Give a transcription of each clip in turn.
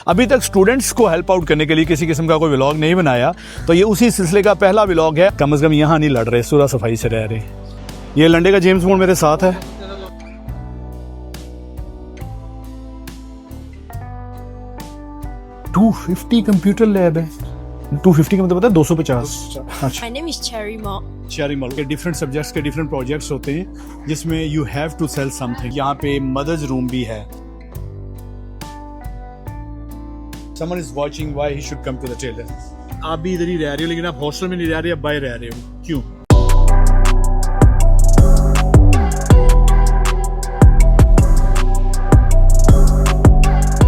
अभी तक स्टूडेंट्स को हेल्प आउट करने के लिए किसी किस्म का कोई व्लॉग नहीं बनाया, तो ये उसी सिलसिले का पहला व्लॉग है। कम से कम यहाँ नहीं लड़ रहे, सूरा सफाई से रह रहे। ये लंडे का जेम्स बॉन्ड मेरे साथ है। $250 कंप्यूटर लैब है। 250 का मतलब होता है 250। अच्छा। My name is Cherry Malt. Cherry Mall के डिफरेंट सब्जेक्ट्स के डिफरेंट प्रोजेक्ट्स होते हैं जिसमें you have to sell something. यहाँ पे मदर्स रूम भी है। Someone is watching why he should come to the tailor. आप भी इधर ही रह रहे हो, लेकिन आप हॉस्टल में नहीं रह रहे, आप बाहर रह रहे हो, क्यों?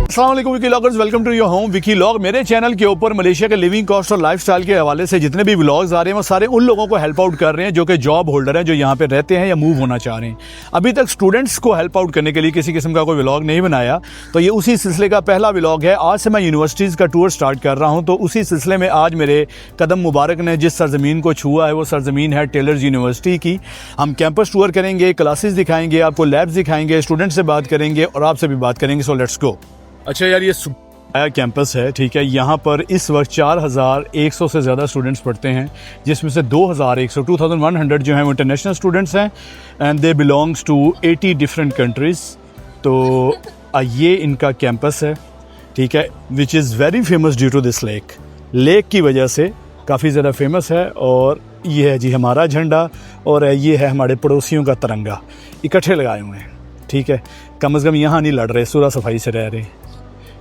अस्सलाम वालेकुम Vicky vloggers, welcome to your home Vicky vlog. मेरे चैनल के ऊपर मलेशिया के लिविंग कॉस्ट और लाइफस्टाइल के हवाले से जितने भी व्लॉग्स आ रहे हैं वो सारे उन लोगों को हेल्प आउट कर रहे हैं जो कि जॉब होल्डर हैं, जो यहाँ पे रहते हैं या मूव होना चाह रहे हैं। अभी तक स्टूडेंट्स को हेल्प आउट करने के लिए किसी किस्म का कोई व्लॉग नहीं बनाया, तो ये उसी सिलसिले का पहला व्लॉग है। आज से मैं यूनिवर्सिटीज़ का टूर स्टार्ट कर रहा हूँ, तो उसी सिलसिले में आज मेरे कदम मुबारक ने जिस सरजमीन को छुआ है वो सरजमीन है टेलर्स यूनिवर्सिटी की। हम कैंपस टूर करेंगे, क्लासेस दिखाएंगे, आपको लैब्स दिखाएंगे, स्टूडेंट से बात करेंगे और आपसे भी बात करेंगे। So let's go. अच्छा यार, ये नया कैंपस है, ठीक है। यहाँ पर इस वक्त 4100 से ज़्यादा स्टूडेंट्स पढ़ते हैं, जिसमें से 2100 जो हैं वो इंटरनेशनल स्टूडेंट्स हैं and they belongs to 80 different countries. तो ये इनका कैंपस है, ठीक है, which is very famous due to this lake. Lake की वजह से काफ़ी ज़्यादा फेमस है। और ये है जी हमारा झंडा और ये है हमारे पड़ोसियों का तिरंगा, इकट्ठे लगाए हुए हैं, ठीक है। कम से कम यहाँ नहीं लड़ रहे, सूरा सफाई से रह रहे,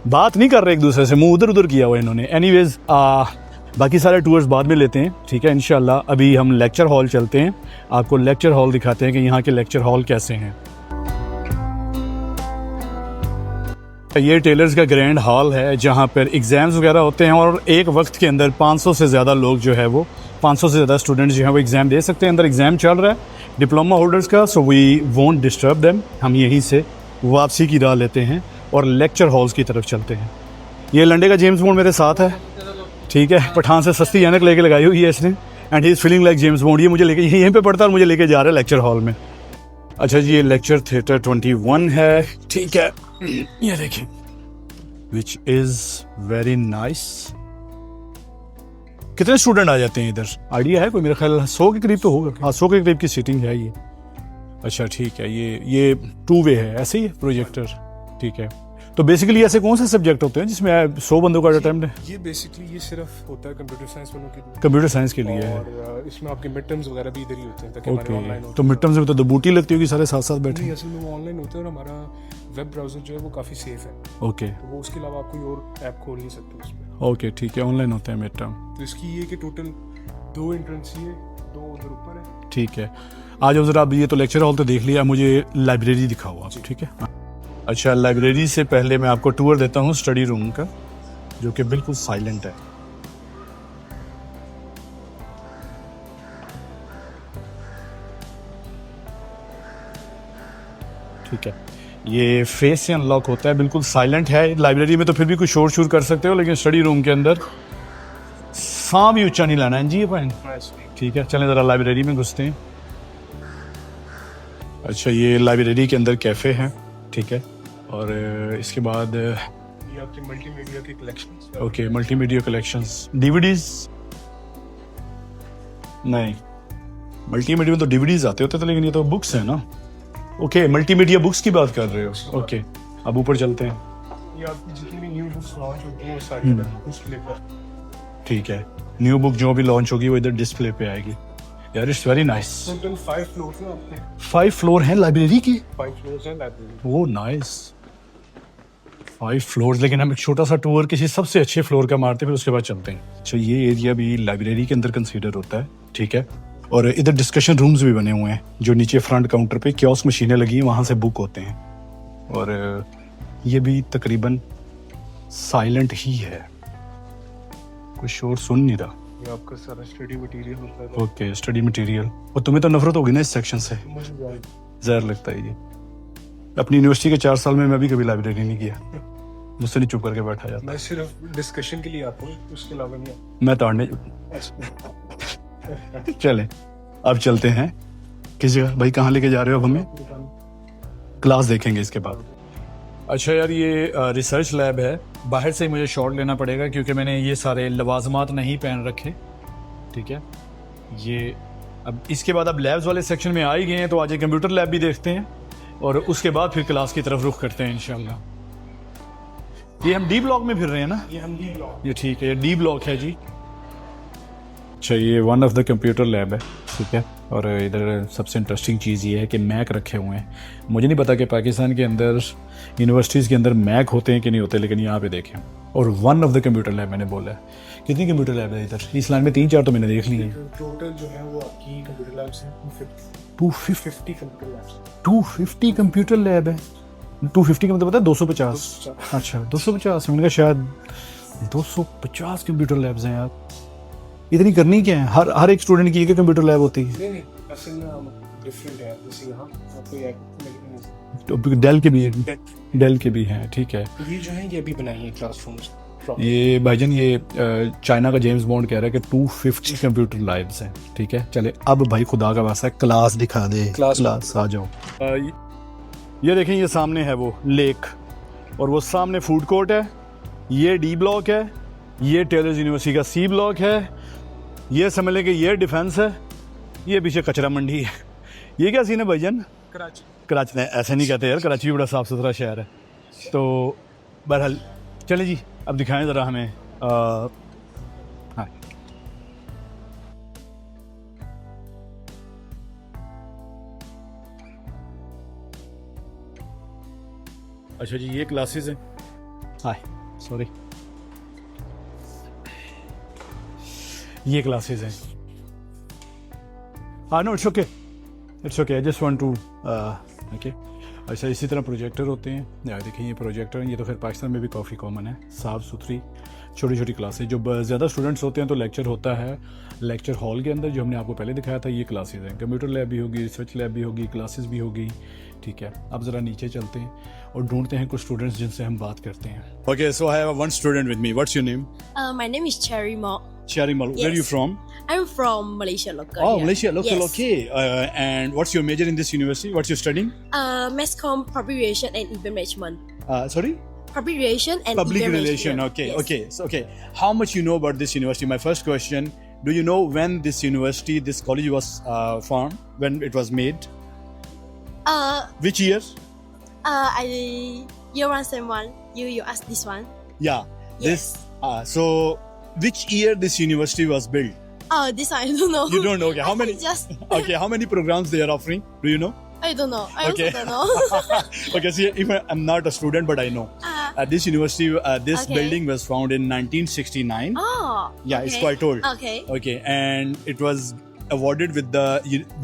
बात नहीं कर रहे एक दूसरे से, मुंह उधर उधर किया हुआ इन्होंने। एनीवेज बाकी सारे टूर्स बाद में लेते हैं, ठीक है, इंशाल्लाह। अभी हम लेक्चर हॉल चलते हैं, आपको लेक्चर हॉल दिखाते हैं कि यहाँ के लेक्चर हॉल कैसे हैं। ये टेलर्स का ग्रैंड हॉल है जहाँ पर एग्ज़ाम्स वगैरह होते हैं और एक वक्त के अंदर 500 से ज़्यादा लोग जो है वो 500 से ज़्यादा स्टूडेंट्स जो हैं वो एग्ज़ाम दे सकते हैं। अंदर एग्ज़ाम चल रहा है डिप्लोमा होल्डर्स का, so we won't disturb them. हम यहीं से वापसी की राह लेते हैं और लेक्चर हॉल्स की तरफ चलते हैं। ये लंडे का जेम्स बॉन्ड मेरे साथ है, ठीक है। पठान से सस्ती ऐनक लेके लगाई हुई है इसने and he is feeling like James bond. ये मुझे लेके यहीं पे पढ़ता है और मुझे लेके जा रहा है लेक्चर हॉल में। अच्छा जी, ये लेक्चर थिएटर 21 है, ठीक है। ये देखिए, विच इज़ वेरी नाइस। कितने स्टूडेंट आ जाते हैं इधर, आइडिया है कोई? मेरा ख्याल 100 के करीब तो होगा। हाँ, 100 के करीब की सीटिंग है ये। अच्छा ठीक है, ये 2 वे है, ऐसे ही प्रोजेक्टर, ठीक है। तो बेसिकली ऐसे कौन से सब्जेक्ट होते हैं जिसमें 100 बंदों का अटेम्प्ट है? ये बेसिकली ये सिर्फ होता है कंप्यूटर साइंस वालों के लिए। कंप्यूटर साइंस के लिए है। और इसमें आपके मिड टर्म्स वगैरह भी इधर ही होते हैं ताकि हमारे ऑनलाइन हो। तो मिड टर्म्स में तो बूटी लगती होगी, सारे साथ साथ बैठे। नहीं, असल में वो ऑनलाइन होता है और हमारा वेब ब्राउज़र जो है वो काफ़ी सेफ है। ओके, तो वो उसके अलावा आप कोई और ऐप खोल नहीं सकते उसमें। ओके ठीक है, ऑनलाइन होता है मिड टर्म। तो इसकी ये कि टोटल 2 एंट्रेंस ही है, 2 उधर ऊपर है। ठीक है, आ जाओ ज़रा। अब ये तो लेक्चर हॉल तो देख लिया, मुझे लाइब्रेरी दिखाओ आप, ठीक है। अच्छा, लाइब्रेरी से पहले मैं आपको टूर देता हूँ स्टडी रूम का, जो कि बिल्कुल साइलेंट है। ठीक है, ये फेस से अनलॉक होता है, बिल्कुल साइलेंट है। लाइब्रेरी में तो फिर भी कुछ शोर शोर कर सकते हो, लेकिन स्टडी रूम के अंदर सांप भी ऊंचा नहीं लाना है जी ये पॉइंट, ठीक है। चलें ज़रा लाइब्रेरी में घुसते हैं। अच्छा, ये लाइब्रेरी के अंदर कैफ़े है, ठीक है। और इसके बाद ये आपके मल्टीमीडिया के collections. Okay, multimedia collections, DVDs नहीं, मल्टीमीडिया में तो डीवीडीज आते होते थे, लेकिन ये तो बुक्स है ना। ओके, मल्टीमीडिया बुक्स की बात कर रहे हो। ओके, अब ऊपर चलते हैं। ये आपकी जितनी भी न्यू बुक्स लॉन्च होती हैं वो सारी डिस्प्ले पर, ठीक है। न्यू बुक जो भी लॉन्च होगी वो इधर डिस्प्ले पे आएगी। यार it's very nice. Total 5 floors हैं आपके। 5 फ्लोर हैं लाइब्रेरी की? 5 फ्लोर्स हैं लाइब्रेरी। वो नाइस, 5 फ्लोर्स। लेकिन हम एक छोटा सा टूर किसी सबसे अच्छे फ्लोर का मारते हैं, फिर उसके बाद चलते हैं। अच्छा, ये एरिया भी लाइब्रेरी के अंदर कंसीडर होता है, ठीक है। और इधर डिस्कशन रूम्स भी बने हुए हैं, जो नीचे फ्रंट काउंटर पे कियोस्क मशीनें लगी हैं, वहाँ से बुक होते हैं। और ये भी तकरीबन साइलेंट ही है, कोई शोर सुन नहीं रहा। ये आपका सारा स्टडी मटेरियल होता है। Okay, study material. और तुम्हें तो नफरत होगी ना इस सेक्शन से? मुझे ज़हर लगता है ये। अपनी यूनिवर्सिटी के 4 साल में मैं भी कभी लाइब्रेरी नहीं किया, मुझसे नहीं चुप करके बैठा जाता। मैं सिर्फ डिस्कशन के लिए आता हूँ, उसके अलावा नहीं। मैं ताड़ने चले, अब चलते हैं किस जगह। भाई कहाँ लेके जा रहे हो अब हमें? क्लास देखेंगे इसके बाद। अच्छा यार, ये रिसर्च लैब है बाहर से ही मुझे शॉट लेना पड़ेगा क्योंकि मैंने ये सारे लवाजमात नहीं पहन रखे, ठीक है। ये अब इसके बाद अब लैब्स वाले सेक्शन में आ ही गए हैं, तो आज एक कंप्यूटर लैब भी देखते हैं और उसके बाद फिर क्लास की तरफ रुख करते हैं इंशाल्लाह। ये हम डी ब्लॉक में फिर रहे हैं ना? ये हम डी ब्लॉक। ये ठीक है, ये डी ब्लॉक है जी। अच्छा, ये one of the computer lab है, ठीक है। और इधर सबसे इंटरेस्टिंग चीज़ ये है कि मैक रखे हुए हैं। मुझे नहीं पता कि पाकिस्तान के अंदर यूनिवर्सिटीज़ के अंदर मैक होते हैं कि नहीं होते, लेकिन यहाँ पे देखें। और one of the computer lab मैंने बोला है। कितनी कंप्यूटर लैब है इधर? इस लाइन में 3-4 तो मैंने देख ली है। टोटल जो है वो आपकी कंप्यूटर लैब्स हैं 250 कंप्यूटर लैब्स। 250 कंप्यूटर लैब है। 250 का मतलब पता है 250। अच्छा 250, मैंने कहा शायद 250 कंप्यूटर लैब्स हैं यार। इतनी करनी क्या है? हर एक स्टूडेंट की एक कंप्यूटर लैब होती है। नहीं असल में हम डिफरेंट है, जैसे यहाँ आपको ये तो डेल के भी है, डेल के भी हैं, ठीक है। ये जो है ये भी बनाई है क्लासरूम्स। ये भाईजान ये चाइना का जेम्स बॉन्ड कह रहा है कि 250 कंप्यूटर लैब्स हैं, ठीक है। चले अब भाई खुदा का वास्ता क्लास दिखा दे, क्लास आ जाओ। ये देखें, ये सामने है वो लेक और वो सामने फूड कोर्ट है। ये डी ब्लॉक है, ये टेलर्स यूनिवर्सिटी का सी ब्लॉक है, ये समझ लें कि ये डिफेंस है, ये पीछे कचरा मंडी है। ये क्या सीन है भाईजान? कराची। कराची नहीं, ऐसे नहीं कहते यार, कराची भी बड़ा साफ़ सुथरा शहर है। तो बहरहाल चले जी, अब दिखाएं ज़रा हमें। हाँ, अच्छा जी, ये क्लासेस हैं। हाय सॉरी, ये क्लासेस हैं। हाँ no, it's okay, it's okay, I just want to okay. अच्छा, इसी तरह प्रोजेक्टर होते हैं। यार देखिए, ये प्रोजेक्टर, ये तो खैर पाकिस्तान में भी काफ़ी कॉमन है। साफ़ सुथरी छोटी छोटी क्लासेस, जो ज़्यादा स्टूडेंट्स होते हैं तो लेक्चर होता है लेक्चर हॉल के अंदर, जो हमने आपको पहले दिखाया था। ये क्लासेस हैं, कंप्यूटर लैब भी होगी, रिसर्च लैब भी होगी, क्लासेस भी होगी, ठीक है। अब ज़रा नीचे चलते हैं और ढूंढते हैं कुछ स्टूडेंट्स जिनसे हम बात करते हैं। Okay, so I have one student with me. What's your name? My name is Cherry Mo. Cherry Mal. Where are you Yes. from? I'm from Malaysia local. Oh, here. Malaysia, local, Yes. okay. And what's your major in this university? What's you studying? Mass comm, public relation and event management. Sorry? Public relation and Public event relation. management. Okay, Yes. okay. So, okay. How much you know about this university? My first question: do you know when this university, this college was formed? When it was made? Which year? Year 1, sem 1. You ask this one. Yeah. Yes. This. So, which year this university was built? This one I don't know. You don't know. Okay. How many? Just Okay. How many programs they are offering? Do you know? I don't know. I Okay. also don't know. Okay. See, even I'm not a student, but I know. This university, this Okay. building was founded in 1969. Oh. Yeah, it's okay. quite old. Okay. Okay, and it was awarded with the,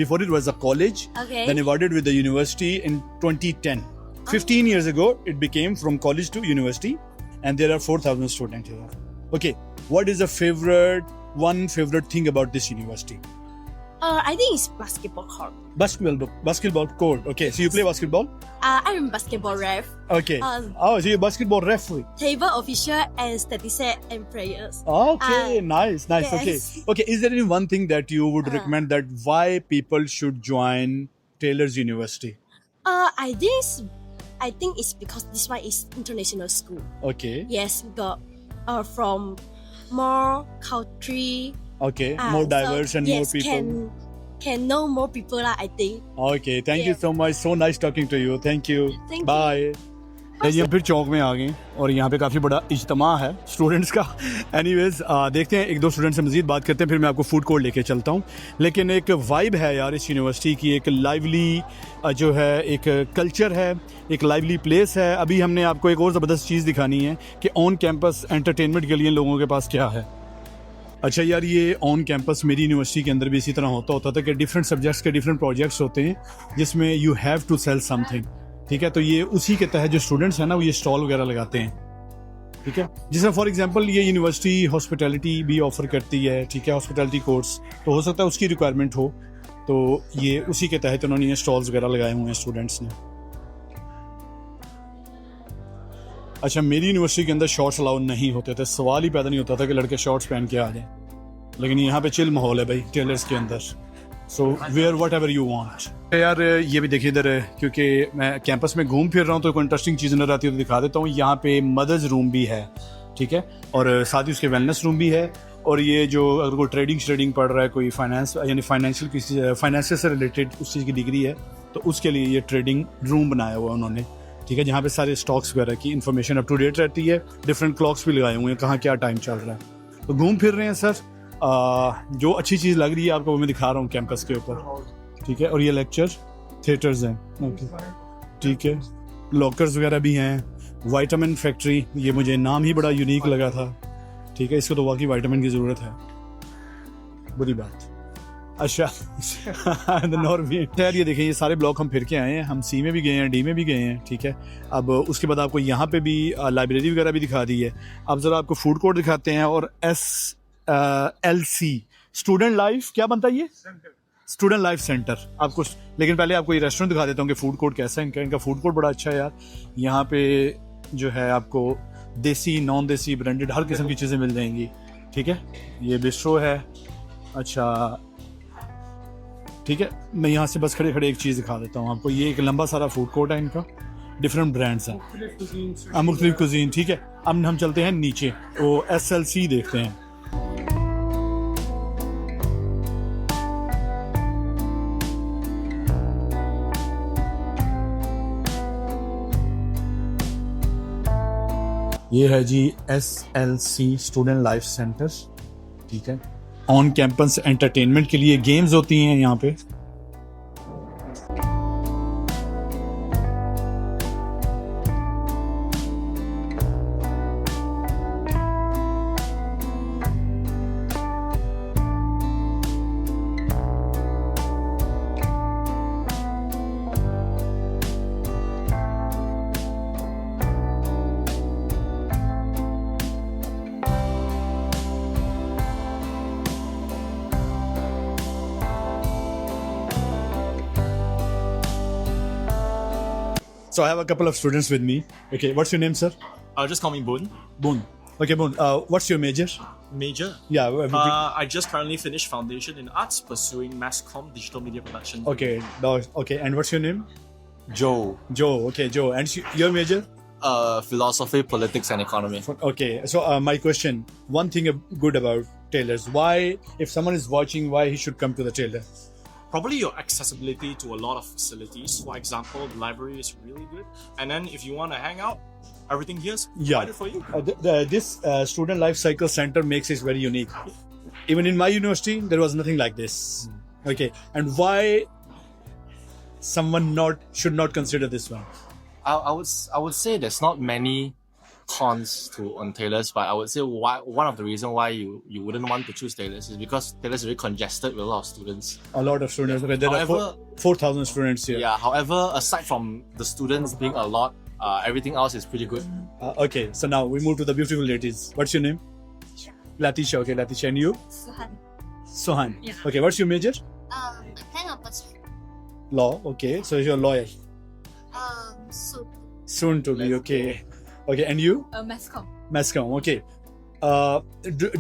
before it was a college, Okay. then awarded with the university in 2010. 15 years ago, it became from college to university, and there are 4,000 students here. Okay, what is one favorite thing about this university? I think it's basketball court. Basketball court. Okay, so you play basketball? I'm basketball ref, Okay. Oh, so you're basketball referee. table official and statistic and players. Okay, nice. yes. Okay. Is there any one thing that you would recommend that why people should join Taylor's University? I think it's because this one is international school. Okay. Yes, we got from more country. Okay. More diverse and yes, more people. Can know more people lah, I think. Okay. Thank you Yes. so much. So nice talking to you. Thank you. Thank you. Bye. ये फिर चौक में आ गए और यहाँ पे काफ़ी बड़ा इज्तिमा है स्टूडेंट्स का। एनीवेज देखते हैं, एक दो स्टूडेंट से मज़ीद बात करते हैं, फिर मैं आपको फूड कोर्ट लेके चलता हूँ। लेकिन एक वाइब है यार इस यूनिवर्सिटी की, एक लाइवली जो है एक कल्चर है, एक लाइवली प्लेस है। अभी हमने आपको एक और ज़बरदस्त चीज़ दिखानी है कि ऑन कैंपस एंटरटेनमेंट के लिए लोगों के पास क्या है। अच्छा यार, ये ऑन कैंपस मेरी यूनिवर्सिटी के अंदर भी इसी तरह होता था कि डिफरेंट सब्जेक्ट्स के डिफरेंट प्रोजेक्ट्स होते हैं जिसमें you have to sell something, ठीक है। तो ये उसी के तहत जो स्टूडेंट्स हैं ना, वो ये स्टॉल वगैरह लगाते हैं, ठीक है। जिसमें फॉर एग्जांपल ये यूनिवर्सिटी हॉस्पिटैलिटी भी ऑफर करती है, ठीक है, हॉस्पिटैलिटी कोर्स, तो हो सकता है उसकी रिक्वायरमेंट हो, तो ये उसी के तहत उन्होंने ये स्टॉल्स वगैरह लगाए हुए हैं स्टूडेंट्स ने। अच्छा, मेरी यूनिवर्सिटी के अंदर शॉर्ट्स अलाउ नहीं होते थे, सवाल ही पैदा नहीं होता था कि लड़के शॉर्ट्स पहन के आ जाएं, लेकिन यहाँ पे चिल माहौल है भाई टेलर्स के अंदर। So where whatever you want. यार ये भी देखिए इधर, क्योंकि मैं कैंपस में घूम फिर रहा हूँ तो कोई इंटरेस्टिंग चीज़ नजर आती है तो दिखा देता हूँ। यहाँ पे मदर्स रूम भी है, ठीक है, और साथ ही उसके वेलनेस रूम भी है। और ये जो अगर कोई ट्रेडिंग पढ़ रहा है, कोई फाइनेंस यानी फाइनेंशियल किसी फाइनेंशियल से रिलेटेड उस चीज़ की डिग्री है, तो उसके लिए ये ट्रेडिंग रूम बनाया हुआ है उन्होंने, ठीक है, जहाँ पे सारे स्टॉक्स वगैरह की इन्फॉर्मेशन अप टू डेट रहती है। डिफरेंट क्लॉक्स भी लगाए हुए हैं, कहाँ क्या टाइम चल रहा है। तो घूम फिर रहे हैं सर। जो अच्छी चीज़ लग रही है आपको वो मैं दिखा रहा हूँ कैंपस के ऊपर, ठीक है। और ये लेक्चर थिएटर्स हैं, ओके, ठीक है। लॉकर्स वगैरह भी हैं। विटामिन फैक्ट्री, ये मुझे नाम ही बड़ा यूनिक लगा था, ठीक है। इसको तो वाकई विटामिन की ज़रूरत है, बुरी बात। अच्छा खैर ये देखें, ये सारे ब्लॉक हम फिर के आए हैं। हम सी में भी गए हैं, डी में भी गए हैं, ठीक है। अब उसके बाद आपको यहाँ पे भी लाइब्रेरी वगैरह भी दिखा दी है। अब ज़रा आपको फूड कोर्ट दिखाते हैं। और SLC स्टूडेंट लाइफ क्या बनता है ये? स्टूडेंट लाइफ सेंटर आपको। लेकिन पहले आपको ये रेस्टोरेंट दिखा देता हूँ कि फूड कोर्ट कैसा है इनका फूड कोर्ट बड़ा अच्छा है यार। यहाँ पे जो है आपको देसी, नॉन देसी, ब्रांडेड हर किस्म की चीज़ें मिल जाएंगी, ठीक है। ये बिस्ट्रो है, अच्छा, ठीक है। मैं यहाँ से बस खड़े खड़े एक चीज़ दिखा देता हूँ आपको। ये एक लंबा सारा फूड कोर्ट है इनका, डिफरेंट ब्रांड्स हैं, मुख्तलिफ कुजीन, ठीक है। अब हम चलते हैं नीचे, वो SLC देखते हैं। ये है जी SLC स्टूडेंट लाइफ सेंटर, ठीक है। ऑन कैंपस एंटरटेनमेंट के लिए गेम्स होती हैं यहाँ पे। So I have a couple of students with me. Okay, what's your name, sir? Just call me Boon. Boon. Okay, Boon. What's your major? Major. Yeah. I just currently finished foundation in arts, pursuing mass comm, digital media production. Okay. Okay. And what's your name? Joe. Joe. Okay, Joe. And your major? Philosophy, politics, and economy. Okay. So my question: one thing good about tailors. Why, if someone is watching, why he should come to the tailor? Probably your accessibility to a lot of facilities. For example, the library is really good. And then if you want to hang out, everything here is provided for you. This student life cycle center makes it very unique. Even in my university, there was nothing like this. Okay. And why someone should not consider this one? I would say there's not many cons on tailors, but I would say one of the reasons why you wouldn't want to choose tailors is because tailors are very congested with a lot of students. A lot of students. Okay, there However, are 4,000 students here. Yeah. However, aside from the students being a lot, everything else is pretty good. Okay, so now we move to the beautiful ladies. What's your name? Latisha. Okay, Latisha. And you? Sohan. Yeah. Okay, what's your major? Kind of pursuing Law. Okay, so you're a lawyer. soup. Soon to be. Okay. Okay, and you? Masscom. Masscom. Okay.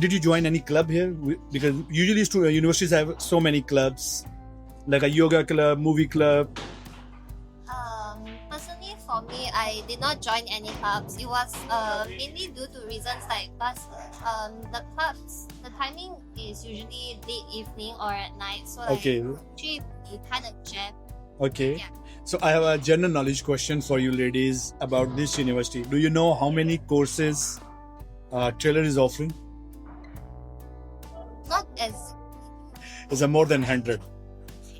Did you join any club here? Because usually universities have so many clubs, like a yoga club, movie club. Personally, for me, I did not join any clubs. It was mainly due to reasons like the clubs, the timing is usually late evening or at night, so like Okay. actually we kind of jam. Okay. Yeah. So I have a general knowledge question for you ladies about this university. Do you know how many courses Taylor is offering? Not as It's a more than 100.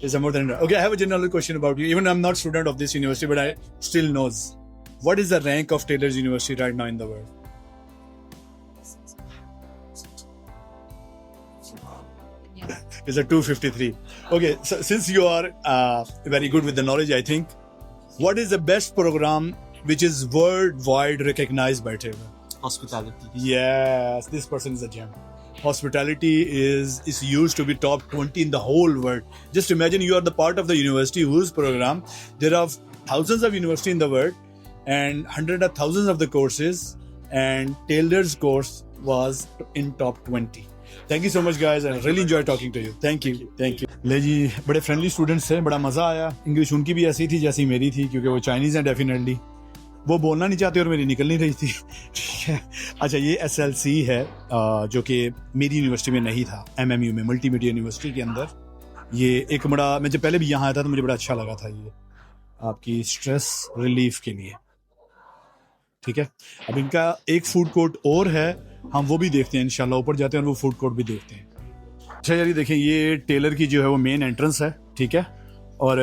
It's a more than 100. Okay, I have a general question about you. Even I'm not student of this university, but I still knows. What is the rank of Taylor's University right now in the world? It's a 253. Okay, so since you are very good with the knowledge, I think, what is the best program which is worldwide recognized by Taylor? Hospitality. Yes, this person is a gem. Hospitality is used to be top 20 in the whole world. Just imagine you are the part of the university whose program, there are thousands of universities in the world and hundreds of thousands of the courses, and Taylor's course was in top 20. Thank you so much guys, I really enjoy talking to you. Thank you. ले जी, बड़े friendly students थे, बड़ा मज़ा आया। English उनकी भी ऐसी थी जैसी मेरी थी, क्योंकि वो चाइनीज़ हैं डेफिनेटली, वो बोलना नहीं चाहते और मेरी निकल नहीं रही थी। ठीक है, अच्छा ये SLC है जो कि मेरी यूनिवर्सिटी में नहीं था, MMU में, मल्टीमीडिया यूनिवर्सिटी के अंदर। ये एक बड़ा, मैं जब पहले भी यहाँ आया था तो मुझे बड़ा अच्छा लगा था, ये आपकी स्ट्रेस रिलीफ के लिए। ठीक है, अब इनका एक फूड कोर्ट और है, हम वो भी देखते हैं इंशाल्लाह, ऊपर जाते हैं और वो फूड कोर्ट भी देखते हैं। अच्छा यार, ये देखें, ये टेलर की जो है वो मेन एंट्रेंस है। ठीक है, और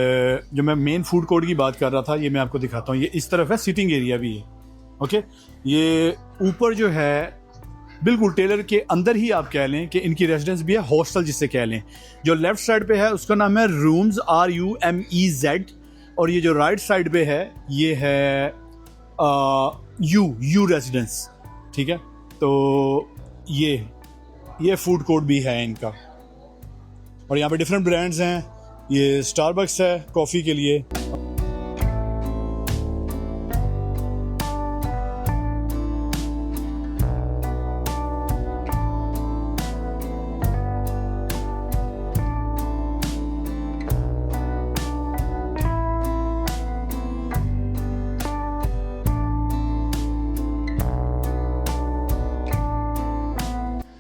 जो मैं मेन फूड कोर्ट की बात कर रहा था, ये मैं आपको दिखाता हूँ। ये इस तरफ है, सिटिंग एरिया भी है। ओके, ये ऊपर जो है बिल्कुल टेलर के अंदर ही आप कह लें कि इनकी रेजिडेंस भी है, हॉस्टल जिससे कह लें। जो लेफ्ट साइड पे है उसका नाम है रूम्स, RUMEZ, और ये जो राइट साइड पे है ये है यू रेजिडेंस। ठीक है, तो ये फूड कोर्ट भी है इनका, और यहाँ पे डिफरेंट ब्रांड्स हैं। ये स्टारबक्स है कॉफ़ी के लिए।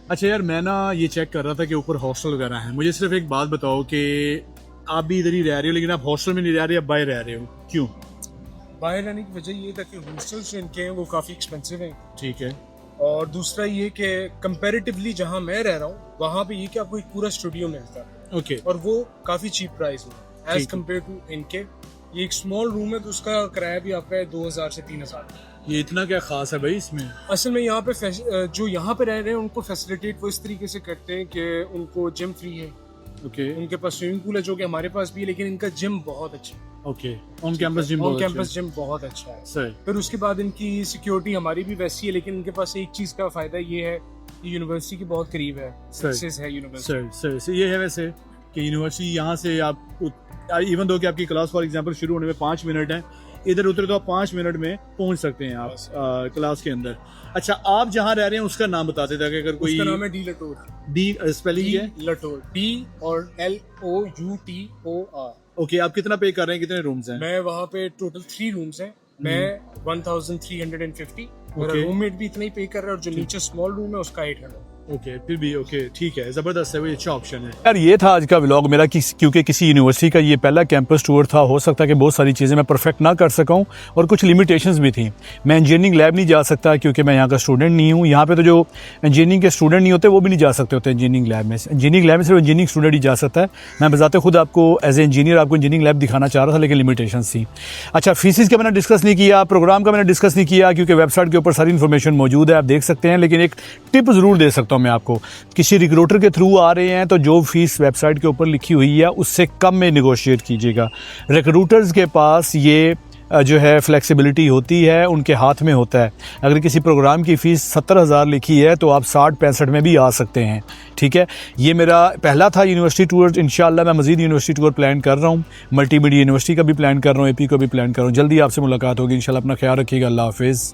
अच्छा यार, मैं ना ये चेक कर रहा था कि ऊपर हॉस्टल वगैरह हैं। मुझे सिर्फ एक बात बताओ कि आप भी इधर ही रह रहे हो, लेकिन आप हॉस्टल में नहीं रह रहे, आप बाहर रह रहे हो, क्यों? बाहर रहने की वजह ये था कि हॉस्टल्स जो इनके हैं वो काफ़ी एक्सपेंसिव हैं, ठीक है, और दूसरा ये कि कंपैरेटिवली जहाँ मैं रह रहा हूँ वहाँ पे ये कि आपको एक पूरा स्टूडियो मिलता है, ओके, और वो काफ़ी चीप प्राइस में एज ठीक है। कम्पेयर टू इनके। ये एक स्मॉल रूम है तो उसका किराया भी आपका है 2000 से 3000। ये इतना क्या खास है भाई इसमें? असल में यहाँ पे जो यहाँ पे रह रहे हैं उनको फैसिलिटेट वो इस तरीके से करते हैं कि उनको जिम फ्री है, ओके उनके पास स्विमिंग पूल है जो कि हमारे पास भी है, लेकिन इनका जिम बहुत अच्छा है। Okay, on campus gym, on campus gym बहुत अच्छा है। सही, फिर उसके बाद इनकी सिक्योरिटी हमारी भी वैसी है, लेकिन इनके पास एक चीज़ का फायदा ये है कि यूनिवर्सिटी के बहुत करीब है, सही। एक्सेस है यूनिवर्सिटी। सही सही, ये है वैसे कि यूनिवर्सिटी यहाँ से आप इवन दो कि आपकी क्लास फॉर एग्जांपल शुरू होने में 5 मिनट है, इधर उतरे तो आप 5 मिनट में पहुंच सकते हैं आप क्लास के अंदर। अच्छा, आप जहाँ रह रहे हैं उसका नाम बताते थे, अगर कोई। उसका नाम है डी लटोर। डी स्पेलिंग है लटोर, D और LOUTOR। ओके, आप कितना पे कर रहे हैं, कितने रूम्स हैं? मैं वहाँ पे टोटल 3 रूम्स हैं, मैं 1350, मेरा Okay. रूममेट भी इतना ही पे कर रहा है, और जो नीचे स्मॉल रूम है उसका 800। ओके, फिर भी ओके, ठीक है, ज़बरदस्त है, वो अच्छा ऑप्शन है यार। ये था आज का व्लॉग मेरा, क्योंकि किसी यूनिवर्सिटी का ये पहला कैंपस टूर था, हो सकता है कि बहुत सारी चीज़ें मैं परफेक्ट ना कर सका हूँ और कुछ लिमिटेशंस भी थी। मैं इंजीनियरिंग लैब नहीं जा सकता क्योंकि मैं यहाँ का स्टूडेंट नहीं हूँ। यहाँ पे तो जो इंजीनियरिंग के स्टूडेंट नहीं होते वो भी नहीं जा सकते होते इंजीनियरिंग लैब में। इंजीनियरिंग लैब में सिर्फ इंजीनियरिंग स्टूडेंट ही जा सकता है। मैं बजाते खुद आपको एज ए इंजीनियर आपको इंजीनियरिंग लैब दिखाना चाह रहा था, लेकिन लिमिटेशंस थी। अच्छा, फीसिस का मैंने डिस्कस नहीं किया, प्रोग्राम का मैंने डिस्कस नहीं किया, क्योंकि वेबसाइट के ऊपर सारी इन्फॉर्मेशन मौजूद है, आप देख सकते हैं। लेकिन एक टिप ज़रूर दे सकता हूँ मैं आपको, किसी रिक्रूटर के थ्रू आ रहे हैं तो जो फीस वेबसाइट के ऊपर लिखी हुई है उससे कम में निगोशिएट कीजिएगा। रिक्रूटर्स के पास ये जो है फ्लेक्सिबिलिटी होती है, उनके हाथ में होता है। अगर किसी प्रोग्राम की फ़ीस 70,000 लिखी है तो आप 60-65 में भी आ सकते हैं। ठीक है, ये मेरा पहला था यूनिवर्सिटी टूर। इंशाल्लाह मैं मज़ीद यूनिवर्सिटी टूर प्लान कर रहा हूँ, मल्टीमीडिया यूनिवर्सिटी का भी प्लान कर रहा हूँ, AP का भी प्लान कर रहा हूँ। जल्दी आपसे मुलाकात होगी इंशाल्लाह। अपना ख्याल रखिएगा, अल्लाह हाफिज़।